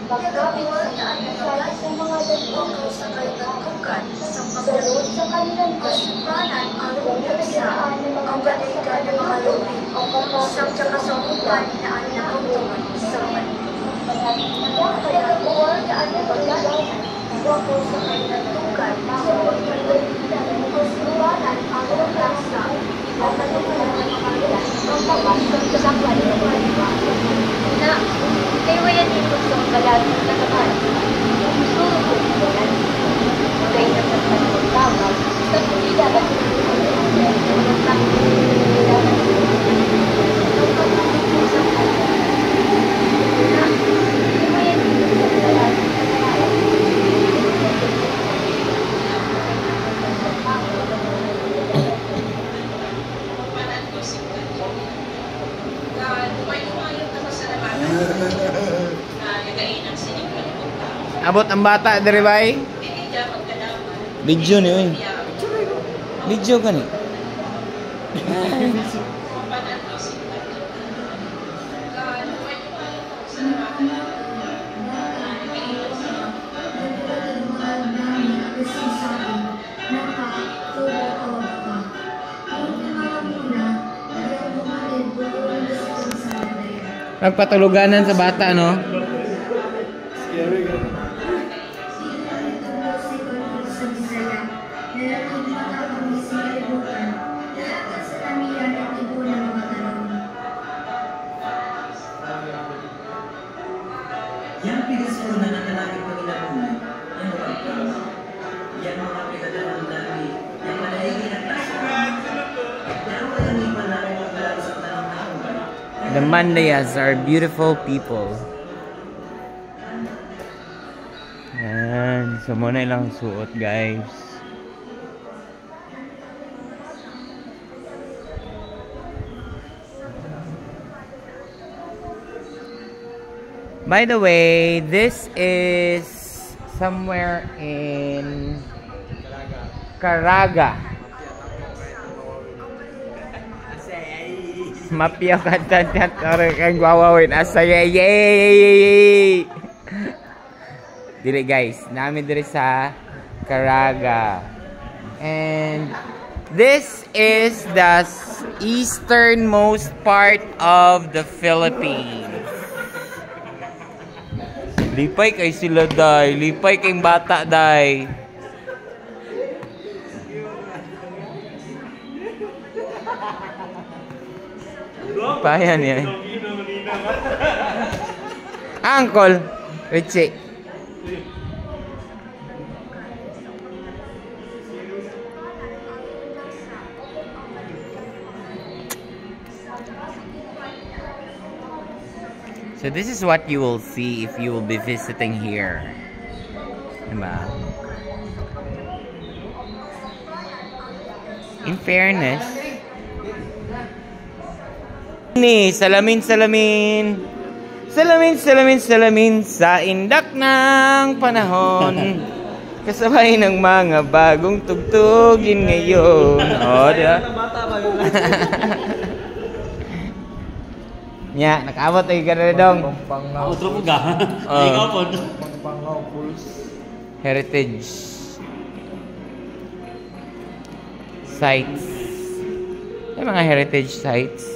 paggamit sa almusal sa mga dagdag sa kailangan sa loob sa kanilang kasipanan ang lumpia ang balikan ng mga lupin sa kasangkutan na ang nakautuan sa kanila. Kaya buwan na ang paggamit wako sa kanilang tungkad sa loob ng lumpia ng kasipanan ang lumpia ang balikan ng mga lupin ang pagkakasang kasangkutan ng kanila. Na kaya yan yung sa kalahati na naman. Susunod ko ito yan. Kaya naman tawag. Sa pulila ba ito? Abot ang bata dari bay. Video ni oy. Video ka ni. Pagpatuluganan sa bata, no? Scary ka. Yang pinagsunan na natin Panginoon, yang mga yang mga pinagdadaan namin, yang malahigi na klase. Yang walang iba na ay maglaro sa tanong na The Mandayas are beautiful people. Yan. So, muna ilang suot, guys. By the way, this is somewhere in Caraga. Mapia katan kan wawawin asayay. Dili guys, namin diri sa Caraga. And this is the easternmost part of the Philippines. Lipay kay sila day, lipay kay bata day. Payan yan. Uncle, Richie. So this is what you will see if you will be visiting here. Diba? In fairness, ni salamin sa indak ng panahon. Kasabay ng mga bagong tugtugin ngayon. Oh, diba? Nya, nakaabot ay gano'n dong. Outro mo ga? Ikaw po. Heritage sites. Yung mga heritage sites.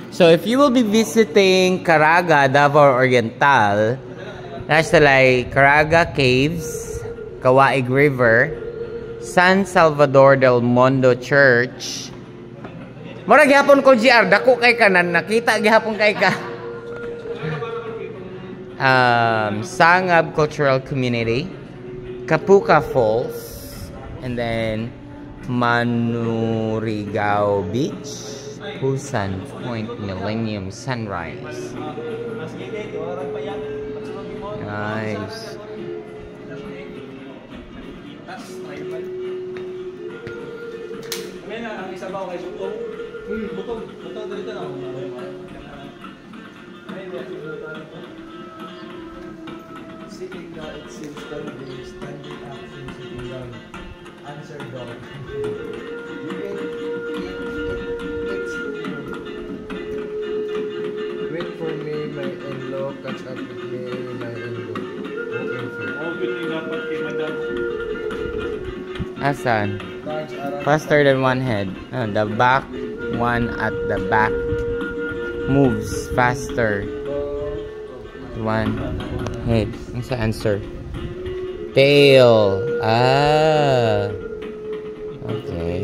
So if you will be visiting Caraga, Davao Oriental, nasa like Caraga Caves, Kawaig River, San Salvador del Mundo Church. Mura gihapon ko GR, dako kay ka nakita gihapon kay ka. Sangab Cultural Community, Kapuka Falls, and then Manurigao Beach, Pusan Point Millennium Sunrise. Nice. Ang isa ba kay Butong? Butong dito na. Sitting down, it seems standing up, sitting down. Answer down. Wait for me, my and low, catch up with me, rely and go. Open field. Open yung dapat kay Madam. Asan? Touch around. Faster than one head. The back one at the back moves faster. One head. What's the answer? Tail. Ah. Okay.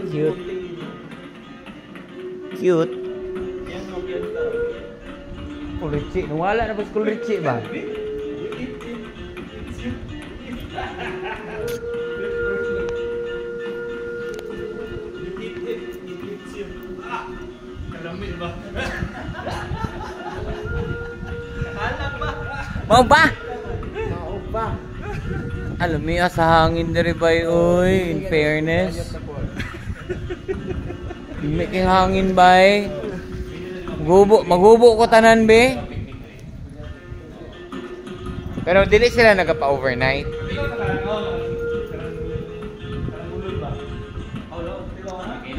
Cute. Cute. Yan ang yan ka. Kulitsi. Wala na ba sa kulitsi ba? Kalamit ba? Mau ba? Mao pa. Alam mo sa hangin na rin ba oy, in fairness. May king hangin ba eh. Maghubo ko tanan be. Pero dili sila nagapa-overnight.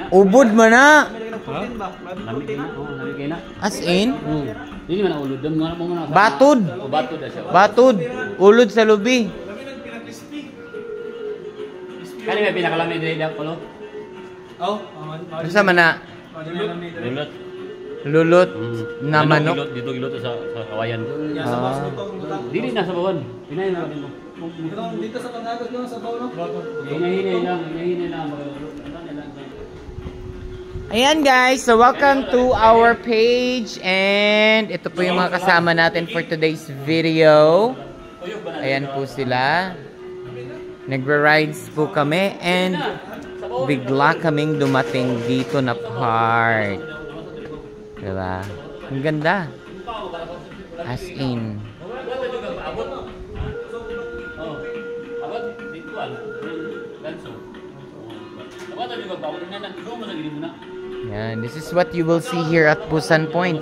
Ubod man na. As in? Hindi man ulod dam nga mo na. Batod. Batod siya. Batod. Ulod sa lubi. Kani may pinakalamay dili daw polo. Asa man na? Ulod. Lulot na manok. Dito gilot sa kawayan. Ah. Dili na sa bawon. Hinay na din mo. Dito sa pangagos yung sa bawon. Hinay lang. Ayan guys, so welcome to our page and ito po yung mga kasama natin for today's video. Ayan po sila. Nagra-rides po kami and bigla kaming dumating dito na part. Diba? Ang ganda. As in. Yan, this is what you will see here at Busan Point.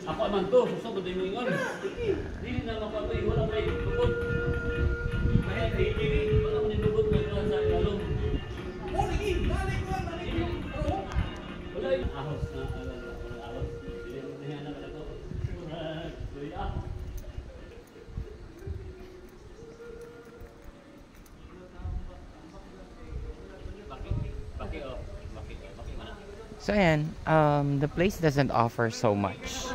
Ako man to, susod din mo ingon. Dili na mapatay wala kay tubod. Kaya dili wala man tubod kay sa alom. Wala ahos na ahos. Dili na kada to. So ayan, the place doesn't offer so much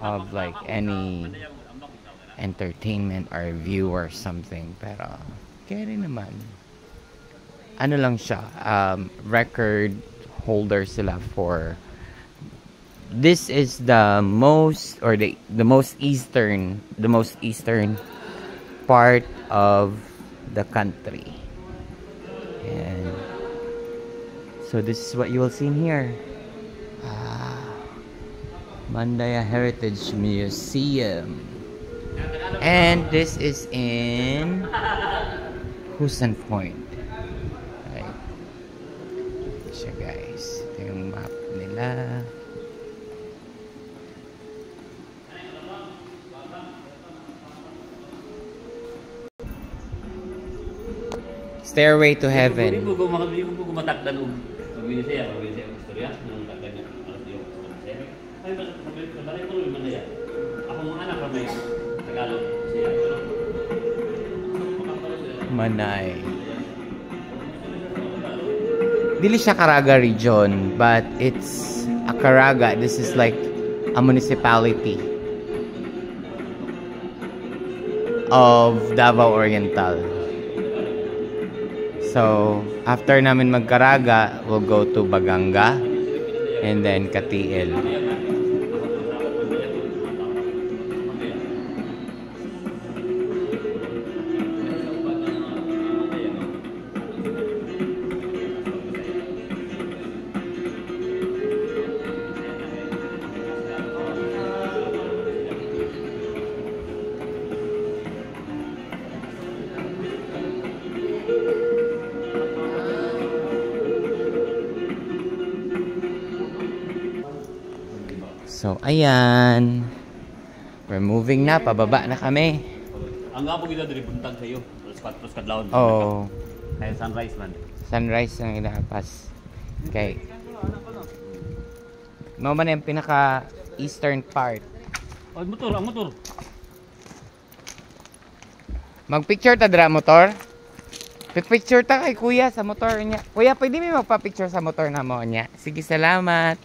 of like any entertainment or view or something, pero kaya rin naman. Ano lang siya, record holder sila for this is the most or the most eastern part of the country. And so this is what you will see in here. Mandaya Heritage Museum. And this is in Busan Point. Right. Siya guys. Ito yung map nila. Stairway to Heaven. Hindi ko matakdan og pagbilin siya istorya ng takdan niya. Ay balay ko man niya. Ako mga anak ra may Tagalog siya. Manay. Dili siya Caraga region, but it's a Caraga. This is like a municipality of Davao Oriental. So, after namin mag-Caraga, we'll go to Baganga and then Katiil. So, ayan. We're moving na. Pababa na kami. Ang gapo gila diri buntag sa iyo. Plus kadlawon. Oh. Kaya sunrise man. Sunrise ang inapas. Okay. Mao man yung pinaka eastern part. Ay, motor, ang motor. Mag-picture ta dra motor. Picture ta kay kuya sa motor niya. Kuya, pwede mi magpa-picture sa motor na mo niya. Sige, salamat.